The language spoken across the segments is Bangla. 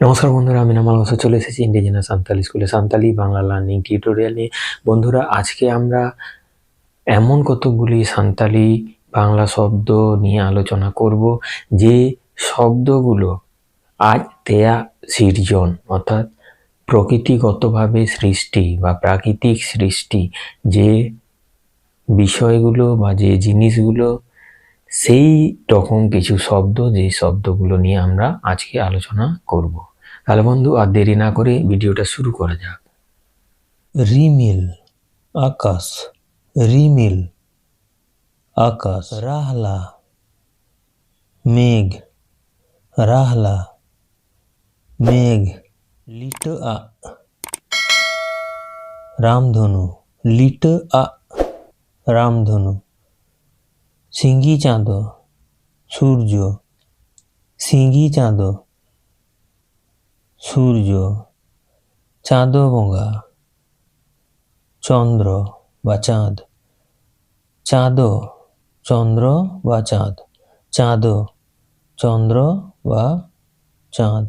নমস্কার বন্ধুরা, আমি নামাল হোসেন চলে এসেছি ইন্ডিজিনাস সান্তালি স্কুলে সান্তালি বাংলা লার্নিং টিউটোরিয়াল নিয়ে। বন্ধুরা, আজকে আমরা এমন কতগুলি সান্তালি বাংলা শব্দ নিয়ে আলোচনা করব যে শব্দগুলো আজ দেয়া সৃজন অর্থাৎ প্রকৃতিগতভাবে সৃষ্টি বা প্রাকৃতিক সৃষ্টি যে বিষয়গুলো বা যে জিনিসগুলো, সেই রকম কিছু শব্দ, যে শব্দগুলো নিয়ে আমরা আজকে আলোচনা করব। তাহলে বন্ধু, আর দেরি না করে ভিডিওটা শুরু করা যাক। রিমিল আকাশ, রিমিল আকাশ। রাহলা মেঘ, রাহলা মেঘ। লিট আ রামধনু, লিট আ রামধনু। সিঙ্গি চাঁদ সূর্য, সিঙ্গি চাঁদ সূর্য। চাঁদবঙ্গা চন্দ্র বা চাঁদ, চাঁদ চন্দ্র বা চাঁদ, চাঁদ চন্দ্র বা চাঁদ।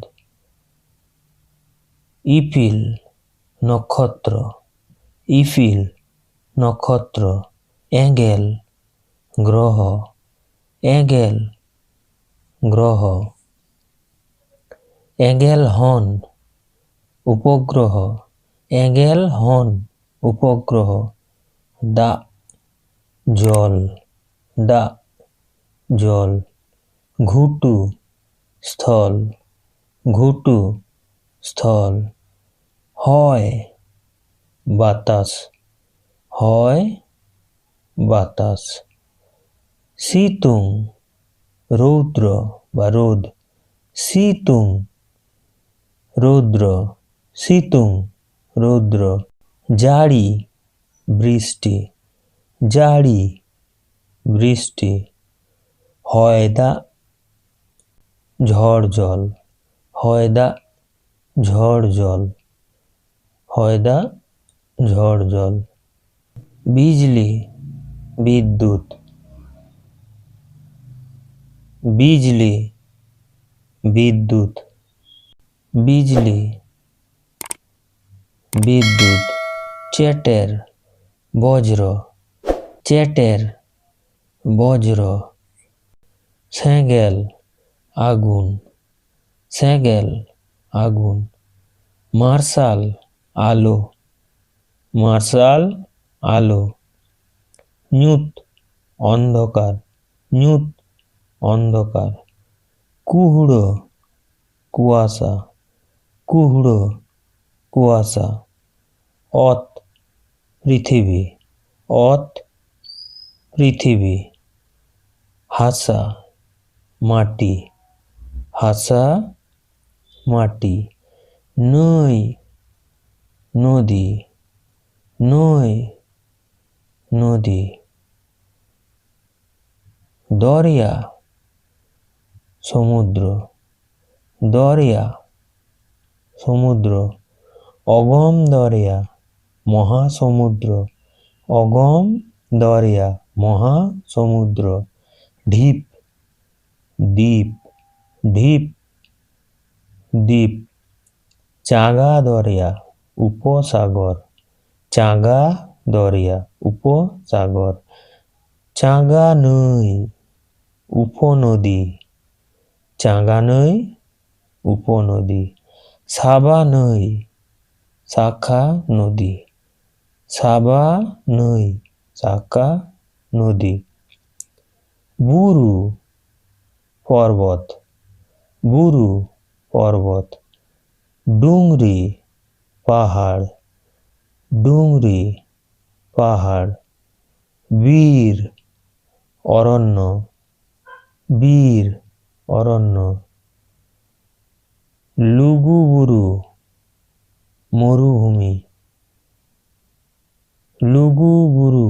ইপিল নক্ষত্র, ইপিল নক্ষত্র। এঙ্গেল গ্রহ, এঙ্গেল গ্রহ। এঙ্গেল হন উপগ্রহ, এঙ্গেল হন উপগ্রহ। দা জল, দা জল। ঘুটু স্থল, ঘুটু স্থল। হয় বাতাস, হয় বাতাস। শীতুং রৌদ্র বা রোদ, শীতুং রৌদ্র, শীতুং রৌদ্র। জাড়ি বৃষ্টি, জাড়ি বৃষ্টি। হয়দা ঝড় জল, হয়দা ঝড় জল, হয়দা ঝড় জল। বিজলি বিদ্যুৎ, বিজলি বিদ্যুৎ, বিজলি বিদ্যুৎ। চেটের বজ্র, চেটের বজ্র। সেঙ্গেল আগুন, সেঙ্গেল আগুন। মার্শাল আলো, মার্শাল আলো। ঞুত অন্ধকার, ঞুত অন্ধকার। কুহুড়ো কুয়াশা, কুহুড়ো কুয়াশা। অত পৃথিবী, অত পৃথিবী। হাসা মাটি, হাসা মাটি। নই নদী, নই নদী। দরিয়া সমুদ্র, দরিয়া সমুদ্র। অগম দরিয়া মহাসমুদ্র, অগম দরিয়া মহাসমুদ্র। ঢিপ দ্বীপ, ঢিপ দ্বীপ। চাঙ্গা দরিয়া উপসাগর, চাঙ্গা দরিয়া উপসাগর। চাঙ্গা নই উপনদী, চাঙ্গা নই উপনদী। সাবা নই শাখা নদী, সাবা নই শাখা নদী। বুরু পর্বত, বুরু পর্বত। ডুংরি পাহাড়, ডুংরি পাহাড়। বীর অরণ্য, বীর অরণ্য। লুগুবুরু মরুভূমি, লুগুবুরু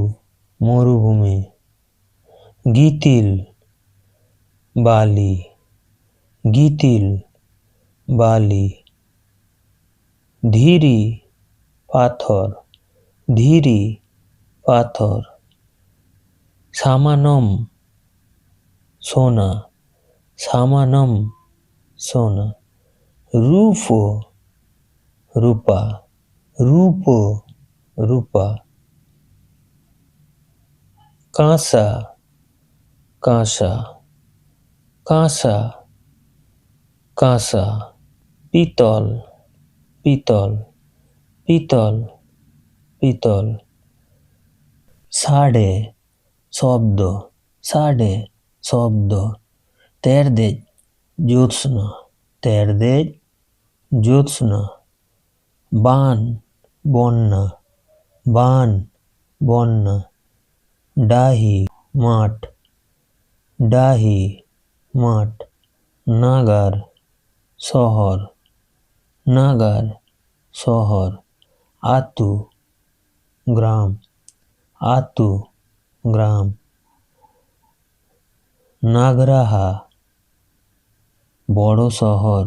মরুভূমি। গিতিল বালি, গিতিল বালি। ধীরি পাথর, ধীরি পাথর। সামানম সোনা, সামানম সোনা। রূপো রূপা রূপো রূপা কাঁসা কাঁসা কাঁসা কাঁসা পিতল পিতল পিতল পিতল সাড়ে শব্দ সাড়ে শব্দ তেরদেজ জ্যোৎস্না তেরদেজ জ্যোৎস্না বান বন্যা বান বন্যা ডাহি মাঠ ডাহি মাঠ নাগার শহর নাগার শহর আতু গ্রাম আতু গ্রাম নাগরাহা বড় শহর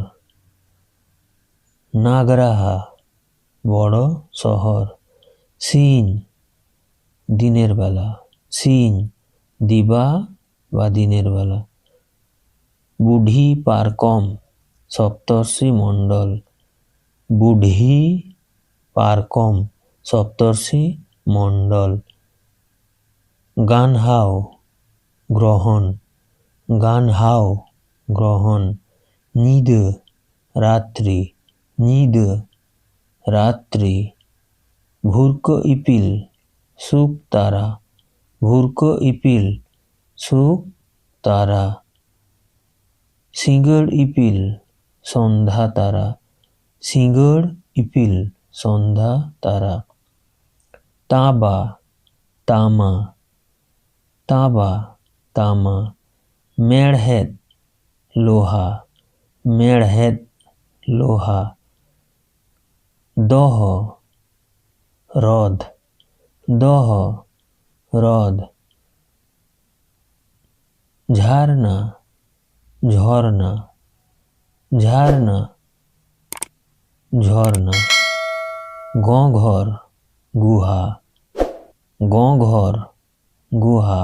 নাগরাহা বড় শহর সিন দিনের বেলা সিন দিবা বা দিনের বেলা বুঢ়ী পারকম সপ্তর্ষি মণ্ডল বুঢ়ী পারকম সপ্তর্ষি মণ্ডল গানহাও গ্রহণ গানহাও গ্রহণ নিদ রাত্রি নিদ রাত্রি ভূর্ক ইপিল সুখ তারা ভূর্ক ইপিল সুখ তারা সিঙ্গড় ইপিল সন্ধ্যা তারা সিঙ্গড় ইপিল সন্ধ্যা তারা তাবা তামা তাবা তামা মেড়হেদ লোহা মেড়হেদ লোহা দহ হ্রদ দহ হ্রদ ঝারনা ঝর্ণা ঝারনা ঝর্ণা গঘর গুহা গঘর গুহা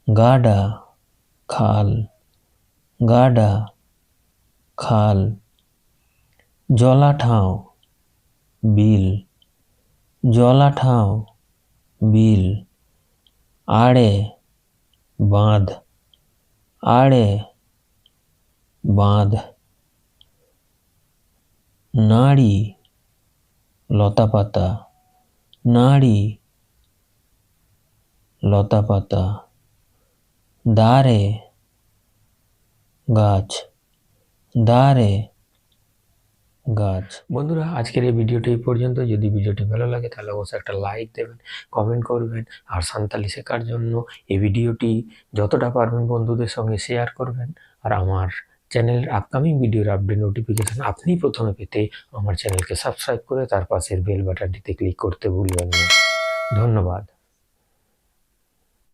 গাডা খাল গাডা খাল জলাঠাও বিল জলাঠাও বিল আড়ে বাঁধ আড়ে বাঁধ নাড়ি লতাপাতা নাড়ি লতাপাতা দাঁড়ে গাছ দাঁড়ে গাছ। বন্ধুরা আজকের এই ভিডিওটি এই পর্যন্ত। যদি ভিডিওটি ভালো লাগে তাহলে অবশ্যই একটা লাইক দেবেন, কমেন্ট করবেন, আর সাঁওতালি শেখার জন্য এই ভিডিওটি যতটা পারবেন বন্ধুদের সঙ্গে শেয়ার করবেন। আর আমার চ্যানেলের আপকামিং ভিডিওর আপডেট নোটিফিকেশন আপনি প্রথমে পেতে আমার চ্যানেলকে সাবস্ক্রাইব করে তার পাশের বেল বাটনটিতে ক্লিক করতে ভুলবেন না। ধন্যবাদ।